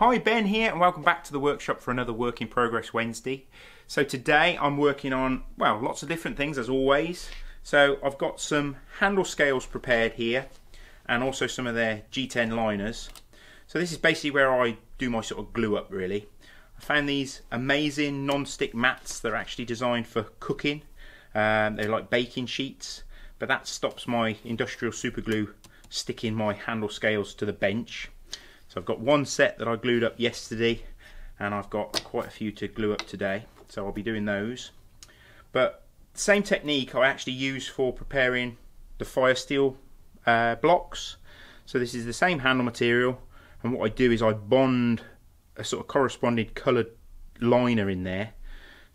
Hi, Ben here, and welcome back to the workshop for another Work in Progress Wednesday. So today I'm working on, well, lots of different things as always. So I've got some handle scales prepared here and also some of their G10 liners. So this is basically where I do my sort of glue up really. I found these amazing non-stick mats that are actually designed for cooking. They're like baking sheets, but that stops my industrial super glue sticking my handle scales to the bench. So I've got one set that I glued up yesterday and I've got quite a few to glue up today, so I'll be doing those. But same technique I actually use for preparing the Firesteel blocks. So this is the same handle material, and what I do is I bond a sort of corresponding coloured liner in there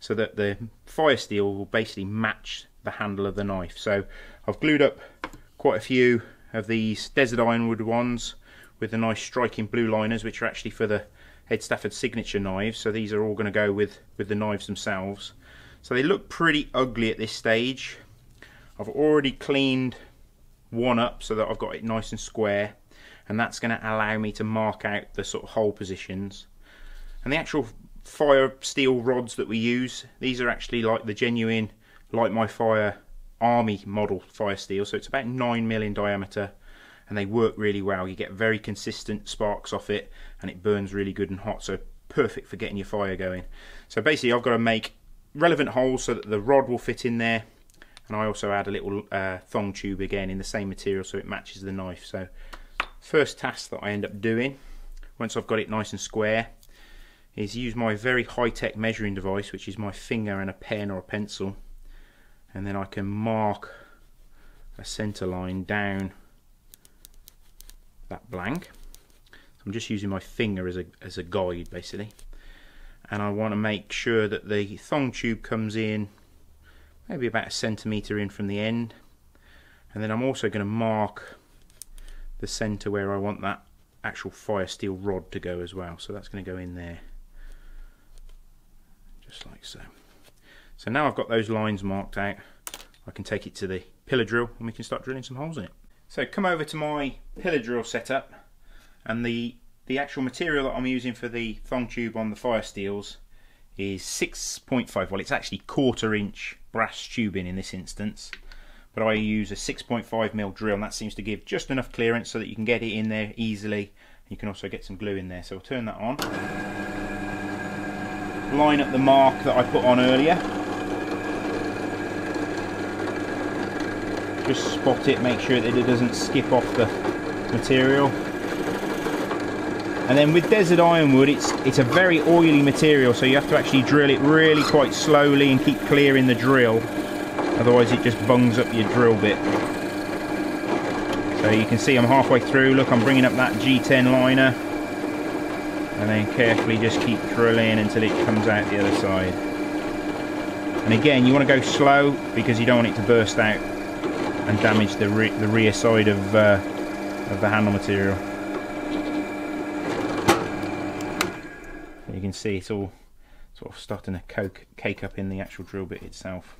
so that the Firesteel will basically match the handle of the knife. So I've glued up quite a few of these desert ironwood ones with the nice striking blue liners, which are actually for the Stafford signature knives. So these are all going to go with the knives themselves. So they look pretty ugly at this stage. I've already cleaned one up so that I've got it nice and square, and that's going to allow me to mark out the sort of hole positions. And the actual Firesteel rods that we use, these are actually like the genuine Light My Fire Army model Firesteel. So it's about 9mm in diameter, and they work really well. You get very consistent sparks off it, and it burns really good and hot, so perfect for getting your fire going. So basically I've got to make relevant holes so that the rod will fit in there, and I also add a little thong tube again in the same material so it matches the knife. So first task that I end up doing, once I've got it nice and square, is use my very high-tech measuring device, which is my finger and a pen or a pencil, and then I can mark a centre line down that blank. So I'm just using my finger as a guide basically, and I want to make sure that the thong tube comes in maybe about 1 centimetre in from the end, and then I'm also going to mark the centre where I want that actual Firesteel rod to go as well. So that's going to go in there just like so. So now I've got those lines marked out, I can take it to the pillar drill and we can start drilling some holes in it. So come over to my pillar drill setup, and the actual material that I'm using for the thong tube on the Firesteels is 6.5, well it's actually 1/4 inch brass tubing in this instance, but I use a 6.5mm drill, and that seems to give just enough clearance so that you can get it in there easily. You can also get some glue in there, so I'll turn that on. Line up the mark that I put on earlier. Just spot it, make sure that it doesn't skip off the material. And then with desert ironwood, it's a very oily material, so you have to actually drill it really quite slowly and keep clearing the drill, otherwise it just bungs up your drill bit. So you can see I'm halfway through. Look, I'm bringing up that G10 liner, and then carefully just keep drilling until it comes out the other side. And again, you want to go slow because you don't want it to burst out and damage the rear side of the handle material. So you can see it's all sort of starting to cake up in the actual drill bit itself.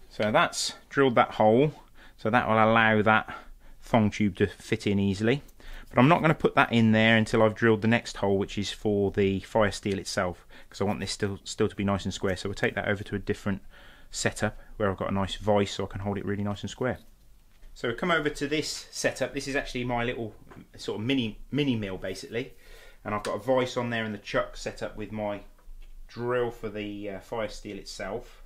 So that's drilled that hole, so that will allow that thong tube to fit in easily. But I'm not going to put that in there until I've drilled the next hole, which is for the Firesteel itself, because I want this still to be nice and square. So we'll take that over to a different setup where I've got a nice vise so I can hold it really nice and square. So we come over to this setup. This is actually my little sort of mini mill basically, and I've got a vise on there and the chuck set up with my drill for the Firesteel itself.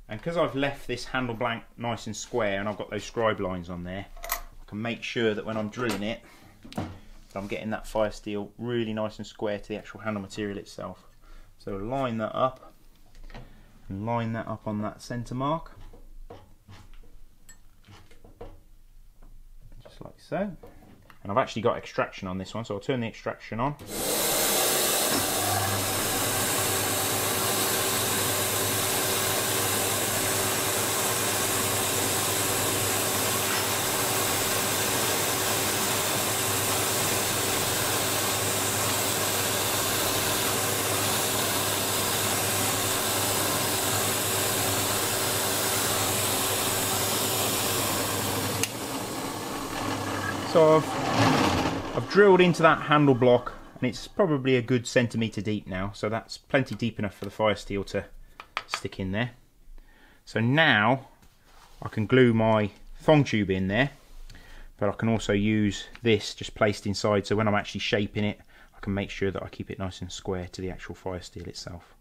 And because I've left this handle blank nice and square and I've got those scribe lines on there, I can make sure that when I'm drilling it, that I'm getting that Firesteel really nice and square to the actual handle material itself. So line that up, and line that up on that centre mark, just like so. And I've actually got extraction on this one, so I'll turn the extraction on. So I've drilled into that handle block, and it's probably a good centimetre deep now, so that's plenty deep enough for the Firesteel to stick in there. So now I can glue my thong tube in there, but I can also use this just placed inside, so when I'm actually shaping it, I can make sure that I keep it nice and square to the actual Firesteel itself.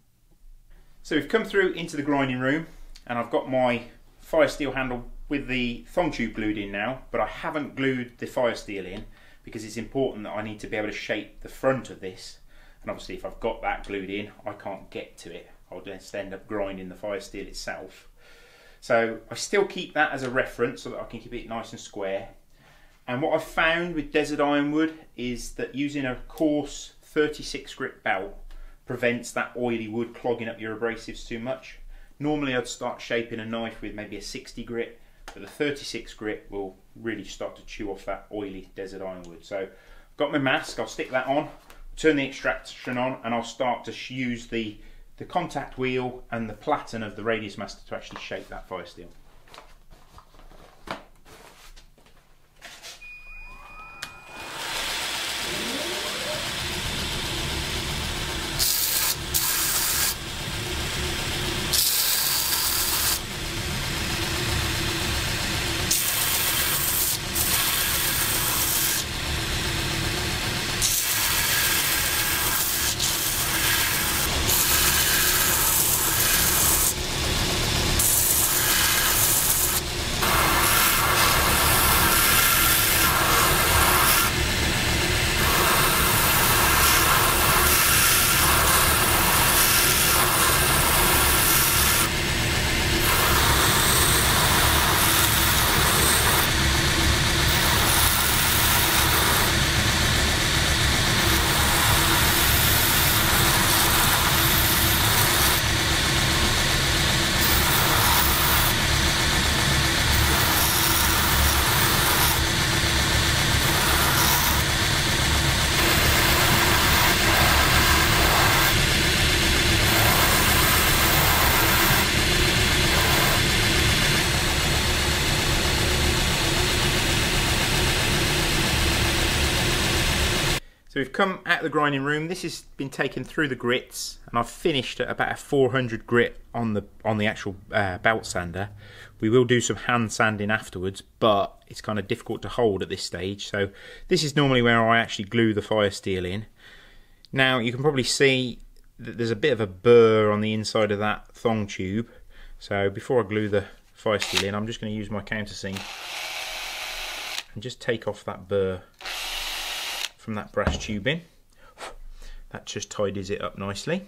So we've come through into the grinding room, and I've got my Firesteel handle with the thong tube glued in now, but I haven't glued the Firesteel in because it's important that I need to be able to shape the front of this, and obviously if I've got that glued in, I can't get to it. I'll just end up grinding the Firesteel itself. So I still keep that as a reference so that I can keep it nice and square. And what I've found with desert ironwood is that using a coarse 36 grit belt prevents that oily wood clogging up your abrasives too much. Normally I'd start shaping a knife with maybe a 60 grit, but the 36 grit will really start to chew off that oily desert ironwood. So I've got my mask, I'll stick that on, turn the extraction on, and I'll start to use the contact wheel and the platen of the radius master to actually shape that Firesteel. So we've come out of the grinding room. This has been taken through the grits, and I've finished at about a 400 grit on the actual belt sander. We will do some hand sanding afterwards, but it's kind of difficult to hold at this stage. So this is normally where I actually glue the Firesteel in. Now you can probably see that there's a bit of a burr on the inside of that thong tube. So before I glue the Firesteel in, I'm just going to use my countersink and just take off that burr from that brass tubing. That just tidies it up nicely,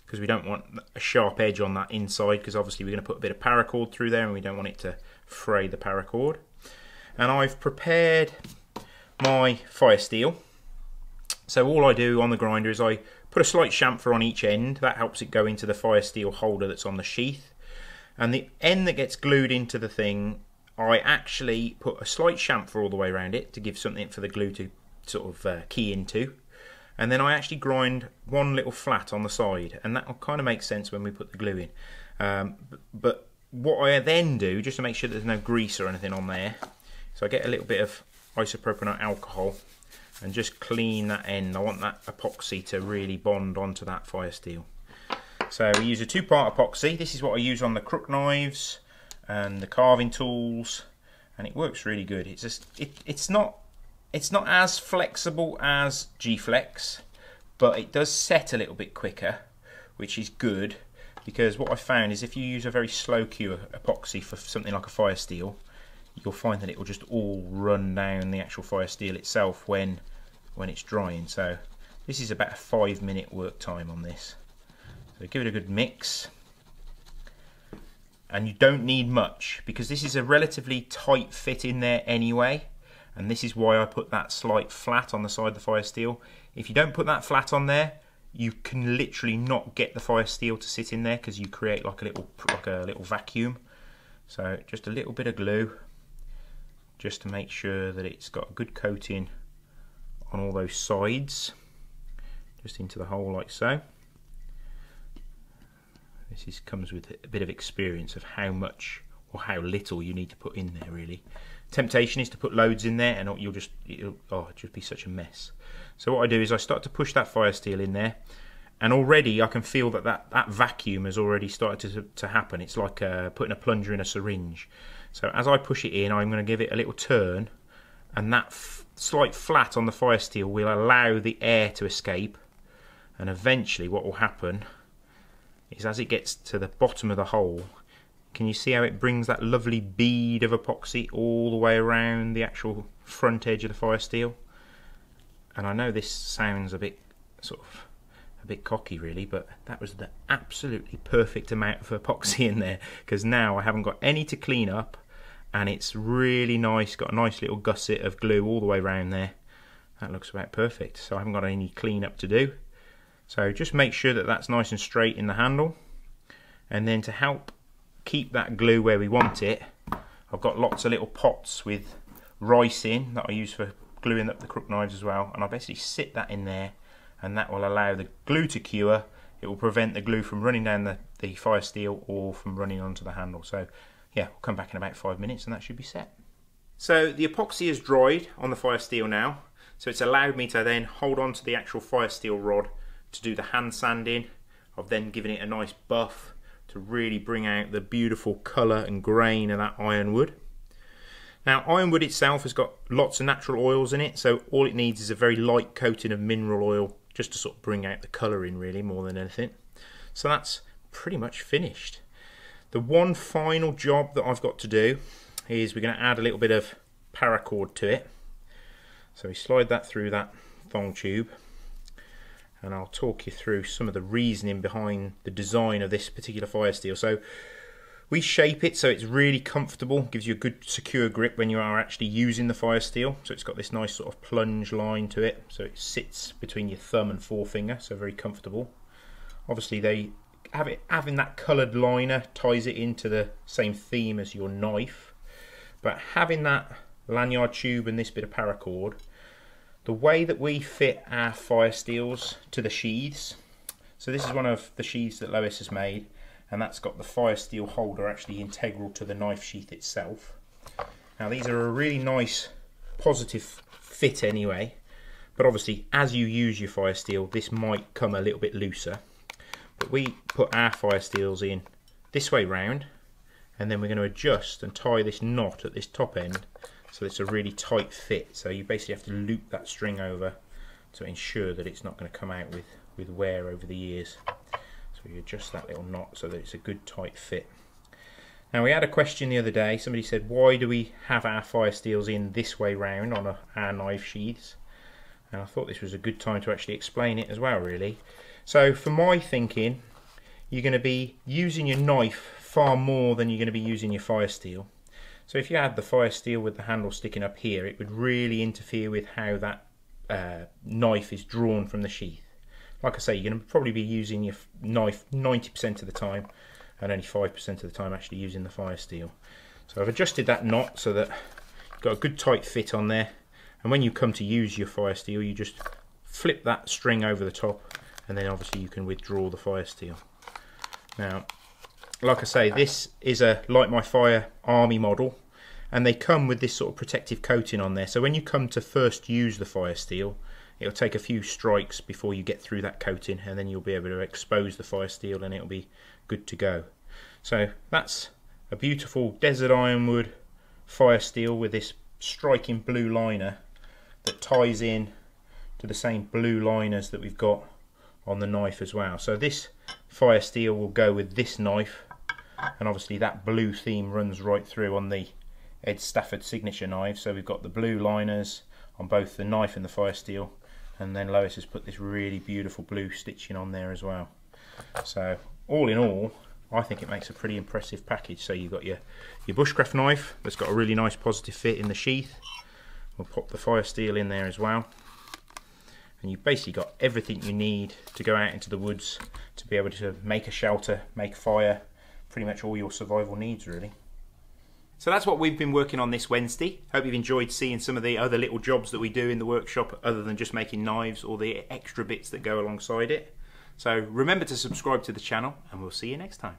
because we don't want a sharp edge on that inside, because obviously we're going to put a bit of paracord through there and we don't want it to fray the paracord. And I've prepared my Firesteel. So all I do on the grinder is I put a slight chamfer on each end. That helps it go into the Firesteel holder that's on the sheath. And the end that gets glued into the thing, I actually put a slight chamfer all the way around it to give something for the glue to sort of key into, and then I actually grind one little flat on the side, and that will kind of make sense when we put the glue in. But what I then do, just to make sure there's no grease or anything on there, so I get a little bit of isopropyl alcohol and just clean that end. I want that epoxy to really bond onto that Firesteel. So we use a 2-part epoxy. This is what I use on the crook knives and the carving tools, and it works really good. It's just it's not as flexible as G-Flex, but it does set a little bit quicker, which is good, because what I found is if you use a very slow cure epoxy for something like a Firesteel, you'll find that it will just all run down the actual Firesteel itself when it's drying. So this is about a 5-minute work time on this. So give it a good mix. And you don't need much, because this is a relatively tight fit in there anyway. And this is why I put that slight flat on the side of the Firesteel. If you don't put that flat on there, you can literally not get the Firesteel to sit in there, because you create like a little vacuum. So just a little bit of glue, just to make sure that it's got a good coating on all those sides, just into the hole like so. This comes with a bit of experience of how much or how little you need to put in there really temptation is to put loads in there and it'll just be such a mess. So what I do is I start to push that Firesteel in there, and already I can feel that vacuum has already started to happen. It's like putting a plunger in a syringe. So as I push it in, I'm going to give it a little turn, and that slight flat on the Firesteel will allow the air to escape, and eventually what will happen is as it gets to the bottom of the hole, can you see how it brings that lovely bead of epoxy all the way around the actual front edge of the Firesteel? And I know this sounds a bit cocky really, but that was the absolutely perfect amount of epoxy in there, because now I haven't got any to clean up, and it's really nice, got a nice little gusset of glue all the way around there. That looks about perfect, so I haven't got any clean up to do. So just make sure that that's nice and straight in the handle, and then to help keep that glue where we want it, I've got lots of little pots with rice in that I use for gluing up the crook knives as well, and I basically sit that in there, and that will allow the glue to cure. It will prevent the glue from running down the Firesteel or from running onto the handle. So yeah, we'll come back in about 5 minutes and that should be set. So the epoxy is dried on the Firesteel now, so it's allowed me to then hold on to the actual Firesteel rod to do the hand sanding. I've then given it a nice buff to really bring out the beautiful colour and grain of that ironwood. Now ironwood itself has got lots of natural oils in it, so all it needs is a very light coating of mineral oil just to sort of bring out the colour in really, more than anything. So that's pretty much finished. The one final job that I've got to do is we're going to add a little bit of paracord to it. So we slide that through that thong tube, and I'll talk you through some of the reasoning behind the design of this particular Firesteel. So we shape it so it's really comfortable, gives you a good secure grip when you are actually using the Firesteel. So it's got this nice sort of plunge line to it, so it sits between your thumb and forefinger, so very comfortable. Obviously they have it, having that coloured liner ties it into the same theme as your knife, but having that lanyard tube and this bit of paracord, the way that we fit our Firesteels to the sheaths, so this is one of the sheaths that Lois has made, and that's got the Firesteel holder actually integral to the knife sheath itself. Now these are a really nice positive fit anyway, but obviously as you use your Firesteel this might come a little bit looser, but we put our Firesteels in this way round, and then we're going to adjust and tie this knot at this top end so it's a really tight fit. So you basically have to loop that string over to ensure that it's not going to come out with wear over the years. So you adjust that little knot so that it's a good tight fit. Now we had a question the other day, somebody said why do we have our Firesteels in this way round on our knife sheaths, and I thought this was a good time to actually explain it as well really. So for my thinking, you're going to be using your knife far more than you're going to be using your Firesteel. So if you had the Firesteel with the handle sticking up here, it would really interfere with how that knife is drawn from the sheath. Like I say, you're going to probably be using your knife 90% of the time and only 5% of the time actually using the Firesteel. So I've adjusted that knot so that you've got a good tight fit on there, and when you come to use your Firesteel you just flip that string over the top, and then obviously you can withdraw the Firesteel. Now like I say, this is a Light My Fire Army model, and they come with this sort of protective coating on there, so when you come to first use the Firesteel it'll take a few strikes before you get through that coating, and then you'll be able to expose the Firesteel and it'll be good to go. So that's a beautiful desert ironwood Firesteel with this striking blue liner that ties in to the same blue liners that we've got on the knife as well. So this Firesteel will go with this knife, and obviously that blue theme runs right through on the Ed Stafford signature knife. So we've got the blue liners on both the knife and the Firesteel, and then Lois has put this really beautiful blue stitching on there as well. So all in all, I think it makes a pretty impressive package. So you've got your bushcraft knife that's got a really nice positive fit in the sheath. We'll pop the Firesteel in there as well, and you've basically got everything you need to go out into the woods to be able to make a shelter, make a fire, pretty much all your survival needs really. So that's what we've been working on this Wednesday. Hope you've enjoyed seeing some of the other little jobs that we do in the workshop other than just making knives or the extra bits that go alongside it. So remember to subscribe to the channel, and we'll see you next time.